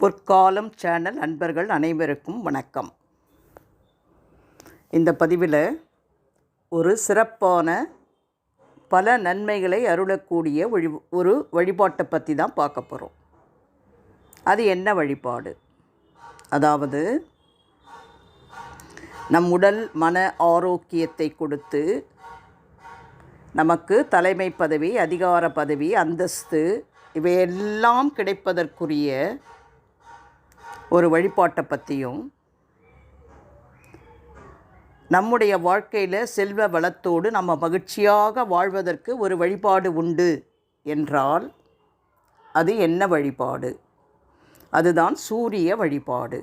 பொற்காலம் சேனல் நண்பர்கள் அனைவருக்கும் வணக்கம். இந்த பதிவில் ஒரு சிறப்பான பல நன்மைகளை அருளக்கூடிய ஒரு வழிபாட்டை பற்றி தான் பார்க்க போகிறோம். அது என்ன வழிபாடு? அதாவது நம் உடல் மன ஆரோக்கியத்தை கொடுத்து நமக்கு தலைமை பதவி, அதிகார பதவி, அந்தஸ்து இவையெல்லாம் கிடைப்பதற்குரிய ஒரு வழிபாட்டை பற்றியும், நம்முடைய வாழ்க்கையில் செல்வ வளத்தோடு நம்ம மகிழ்ச்சியாக வாழ்வதற்கு ஒரு வழிபாடு உண்டு என்றால் அது என்ன வழிபாடு? அதுதான் சூரிய வழிபாடு.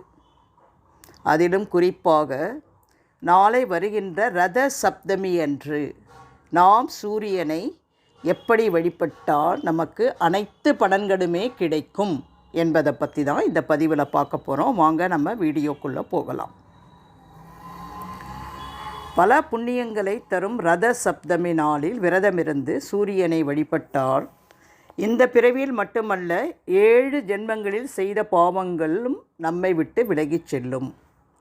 அதிலும் குறிப்பாக நாளை வருகின்ற ரத சப்தமி அன்று நாம் சூரியனை எப்படி வழிபட்டால் நமக்கு அனைத்து பலன்களுமே கிடைக்கும் என்பதை பற்றி தான் இந்த பதிவில் பார்க்க போகிறோம். வாங்க நம்ம வீடியோக்குள்ளே போகலாம். பல புண்ணியங்களை தரும் ரத சப்தமி நாளில் விரதமிருந்து சூரியனை வழிபட்டால் இந்த பிறவியில் மட்டுமல்ல 7 ஜென்மங்களில் செய்த பாவங்களும் நம்மை விட்டு விலகிச் செல்லும்,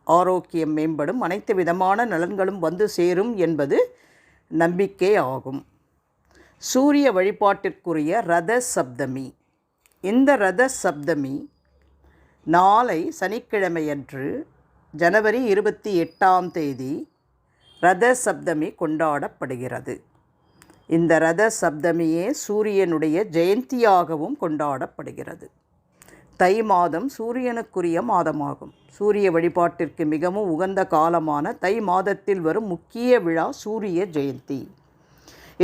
ஆரோக்கியம் மேம்படும், அனைத்து விதமான நலன்களும் வந்து சேரும் என்பது நம்பிக்கை ஆகும். சூரிய வழிபாட்டிற்குரிய ரத சப்தமி. இந்த ரத சப்தமி நாளை சனிக்கிழமையன்று ஜனவரி 28 ரத சப்தமி கொண்டாடப்படுகிறது. இந்த ரத சப்தமியே சூரியனுடைய ஜெயந்தியாகவும் கொண்டாடப்படுகிறது. தை மாதம் சூரியனுக்குரிய மாதமாகும். சூரிய வழிபாட்டிற்கு மிகவும் உகந்த காலமான தை மாதத்தில் வரும் முக்கிய விழா சூரிய ஜெயந்தி.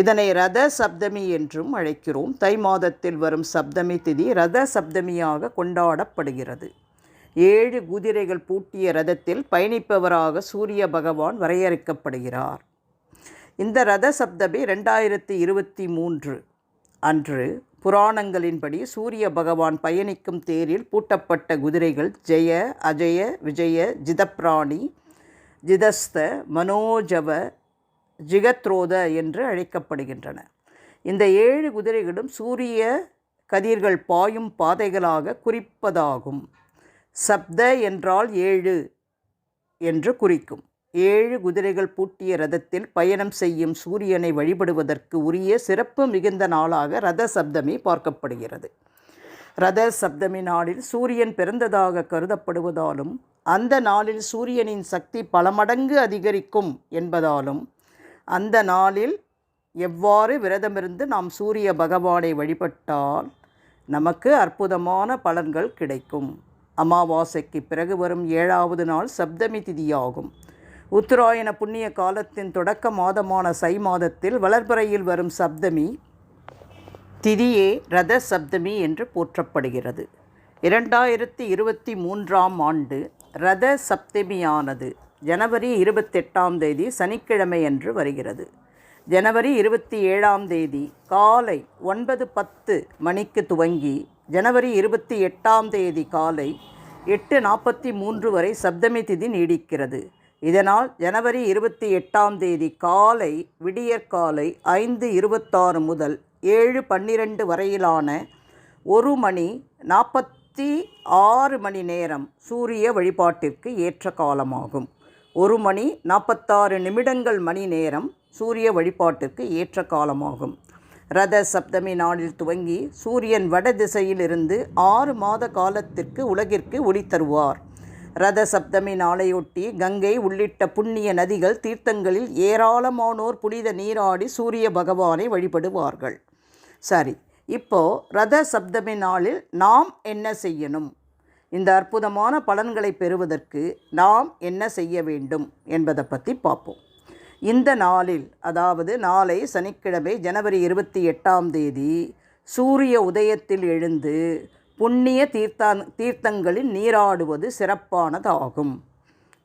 இதனை ரத சப்தமி என்றும் அழைக்கிறோம். தை மாதத்தில் வரும் சப்தமி திதி ரத சப்தமியாக கொண்டாடப்படுகிறது. 7 குதிரைகள் பூட்டிய ரதத்தில் பயணிப்பவராக சூரிய பகவான் வரையறுக்கப்படுகிறார். இந்த ரத சப்தமி 2023 அன்று புராணங்களின்படி சூரிய பகவான் பயணிக்கும் தேரில் பூட்டப்பட்ட குதிரைகள் ஜெய, அஜய, விஜய, ஜிதப்ராணி, ஜிதஸ்த, மனோஜவ, ஜிகத்ரோத என்று அழைக்கப்படுகின்றன. இந்த 7 குதிரைகளும் சூரிய கதிர்கள் பாயும் பாதைகளாக குறிப்பதாகும். சப்த என்றால் 7 என்று குறிக்கும். 7 குதிரைகள் பூட்டிய ரதத்தில் பயணம் செய்யும் சூரியனை வழிபடுவதற்கு உரிய சிறப்பு மிகுந்த நாளாக ரத சப்தமி பார்க்கப்படுகிறது. ரத சப்தமி நாளில் சூரியன் பிறந்ததாக கருதப்படுவதாலும் அந்த நாளில் சூரியனின் சக்தி பல மடங்கு அதிகரிக்கும் என்பதாலும் அந்த நாளில் எவ்வாறு விரதமிருந்து நாம் சூரிய பகவானை வழிபட்டால் நமக்கு அற்புதமான பலன்கள் கிடைக்கும். அமாவாசைக்கு பிறகு வரும் 7வது நாள் சப்தமி திதியாகும். உத்தராயண புண்ணிய காலத்தின் தொடக்க மாதமான சை மாதத்தில் வளர்பிறையில் வரும் சப்தமி திதியே ரத சப்தமி என்று போற்றப்படுகிறது. 2023 ஆண்டு ரத சப்தமியானது ஜனவரி 28 சனிக்கிழமை அன்று வருகிறது. ஜனவரி 27 காலை 9:10 மணிக்கு துவங்கி ஜனவரி 28 காலை 8:43 வரை சப்தமி திதி நீடிக்கிறது. இதனால் ஜனவரி 28 காலை விடியற்காலை 5:26 முதல் 7:12 வரையிலான 1 மணி 46 மணி நேரம் சூரிய வழிபாட்டிற்கு ஏற்ற காலமாகும். 1 மணி 46 நிமிடங்கள் மணி நேரம் சூரிய வழிபாட்டிற்கு ஏற்ற காலமாகும். ரத சப்தமி நாளில் துவங்கி சூரியன் வட திசையிலிருந்து 6 மாத காலத்திற்கு உலகிற்கு ஒளி தருவார். ரத சப்தமி நாளையொட்டி கங்கை உள்ளிட்ட புண்ணிய நதிகள், தீர்த்தங்களில் ஏராளமானோர் புனித நீராடி சூரிய பகவானை வழிபடுவார்கள். சரி, இப்போது ரத சப்தமி நாளில் நாம் என்ன செய்யணும்? இந்த அற்புதமான பலன்களை பெறுவதற்கு நாம் என்ன செய்ய வேண்டும் என்பதை பற்றி பார்ப்போம். இந்த நாளில், அதாவது நாளை சனிக்கிழமை ஜனவரி 28 சூரிய உதயத்தில் எழுந்து புண்ணிய தீர்த்தங்களில் நீராடுவது சிறப்பானதாகும்.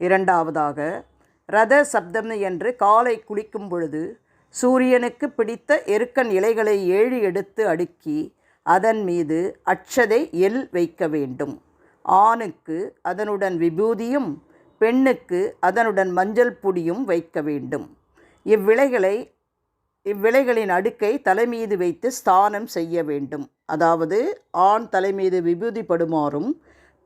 2வதாக, ரத சப்தமி என்று காலை குளிக்கும் பொழுது சூரியனுக்கு பிடித்த எருக்கன் இலைகளை 7 எடுத்து அடுக்கி அதன் மீது அட்சதை எள் வைக்க வேண்டும். ஆணுக்கு அதனுடன் விபூதியும் பெண்ணுக்கு அதனுடன் மஞ்சள் பொடியும் வைக்க வேண்டும். இவ்விலைகளின் அடுக்கை தலைமீது வைத்து ஸ்தானம் செய்ய வேண்டும். அதாவது ஆண் தலைமீது விபூதி படுமாறும்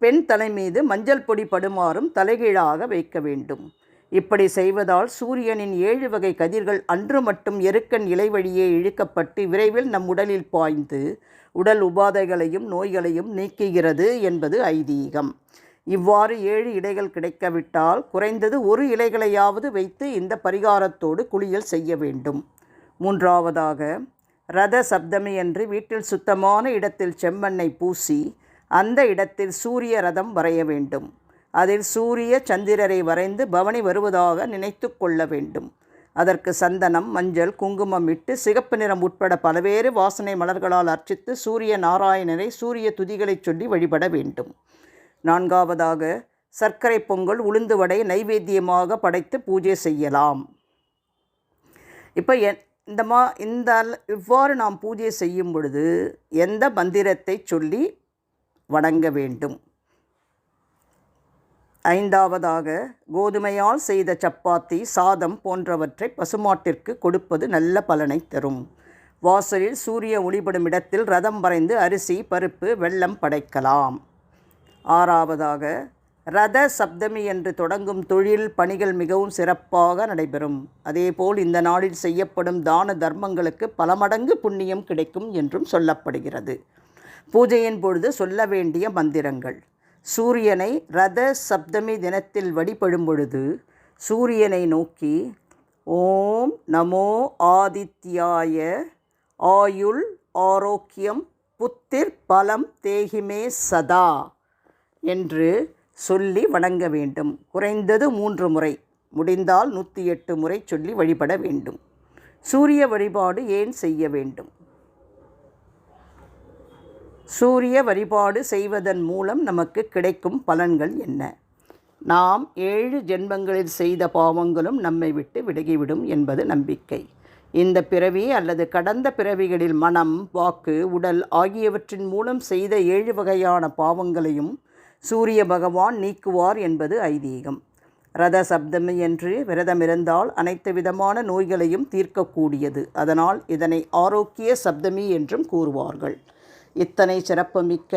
பெண் தலை மீது மஞ்சள் பொடி படுமாறும் தலைகீழாக வைக்க வேண்டும். இப்படி செய்வதால் சூரியனின் 7 வகை கதிர்கள் அன்று மட்டும் எருக்கன் இலை வழியே இழுக்கப்பட்டு விரைவில் நம் உடலில் பாய்ந்து உடல் உபாதைகளையும் நோய்களையும் நீக்குகிறது என்பது ஐதீகம். இவ்வாறு 7 இலைகள் கிடைக்கவிட்டால் குறைந்தது 1 இலைகளையாவது வைத்து இந்த பரிகாரத்தோடு குளியல் செய்ய வேண்டும். 3ஆவதாக, ரத சப்தமி அன்று வீட்டில் சுத்தமான இடத்தில் செம்மண்ணை பூசி அந்த இடத்தில் சூரிய ரதம் வரைய வேண்டும். அதில் சூரிய சந்திரரை வரைந்து பவனி வருவதாக நினைத்து கொள்ள வேண்டும். அதற்கு சந்தனம், மஞ்சள், குங்குமம் இட்டு சிகப்பு நிறம் உட்பட பல்வேறு வாசனை மலர்களால் அர்ச்சித்து சூரிய நாராயணரை சூரிய துதிகளை சொல்லி வழிபட வேண்டும். 4ஆவதாக, சர்க்கரை பொங்கல், உளுந்து வடை நைவேத்தியமாக படைத்து பூஜை செய்யலாம். இப்போ இவ்வாறு நாம் பூஜை செய்யும் பொழுது எந்த மந்திரத்தை சொல்லி வணங்க வேண்டும்? 5ஆவதாக, கோதுமையால் செய்த சப்பாத்தி, சாதம் போன்றவற்றை பசுமாட்டிற்கு கொடுப்பது நல்ல பலனை தரும். வாசலில் சூரிய ஒளிபடும் இடத்தில் ரதம் வரைந்து அரிசி, பருப்பு, வெல்லம் படைக்கலாம். 6ஆவதாக, ரத சப்தமி என்று தொடங்கும் தொழில் பணிகள் மிகவும் சிறப்பாக நடைபெறும். அதேபோல் இந்த நாளில் செய்யப்படும் தான தர்மங்களுக்கு பல மடங்கு புண்ணியம் கிடைக்கும் என்றும் சொல்லப்படுகிறது. பூஜையின் பொழுது சொல்ல வேண்டிய மந்திரங்கள்: சூரியனை ரத சப்தமி தினத்தில் வழிபடும் பொழுது சூரியனை நோக்கி ஓம் நமோ ஆதித்யாய ஆயுள் ஆரோக்கியம் புத்திர் பலம் தேகிமே சதா என்று சொல்லி வணங்க வேண்டும். குறைந்தது 3 முறை, முடிந்தால் 108 முறை சொல்லி வழிபட வேண்டும். சூரிய வழிபாடு ஏன் செய்ய வேண்டும்? சூரிய வழிபாடு செய்வதன் மூலம் நமக்கு கிடைக்கும் பலன்கள் என்ன? நாம் 7 ஜென்மங்களில் செய்த பாவங்களும் நம்மை விட்டு விலகிவிடும் என்பது நம்பிக்கை. இந்த பிறவி அல்லது கடந்த பிறவிகளில் மனம், வாக்கு, உடல் ஆகியவற்றின் மூலம் செய்த 7 வகையான பாவங்களையும் சூரிய பகவான் நீக்குவார் என்பது ஐதீகம். ரத சப்தமி என்று விரதமிருந்தால் அனைத்து விதமான நோய்களையும் தீர்க்கக்கூடியது. அதனால் இதனை ஆரோக்கிய சப்தமி என்றும் கூறுவார்கள். இத்தனை சிறப்புமிக்க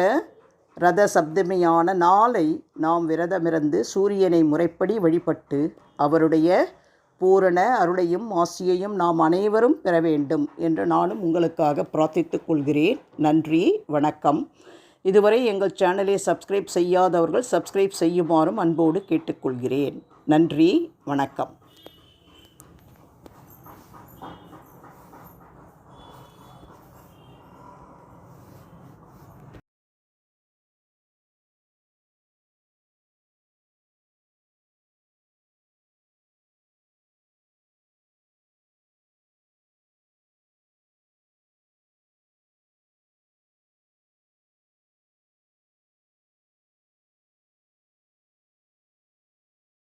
ரத சப்தமியான நாளை நாம் விரதமிருந்து சூரியனை முறைப்படி வழிபட்டு அவருடைய பூரண அருளையும் ஆசியையும் நாம் அனைவரும் பெற வேண்டும் என்று நானும் உங்களுக்காக பிரார்த்தித்துக் கொள்கிறேன். நன்றி, வணக்கம். இதுவரை எங்கள் சேனலை சப்ஸ்கிரைப் செய்யாதவர்கள் சப்ஸ்கிரைப் செய்யுமாறும் அன்போடு கேட்டுக்கொள்கிறேன். நன்றி, வணக்கம்.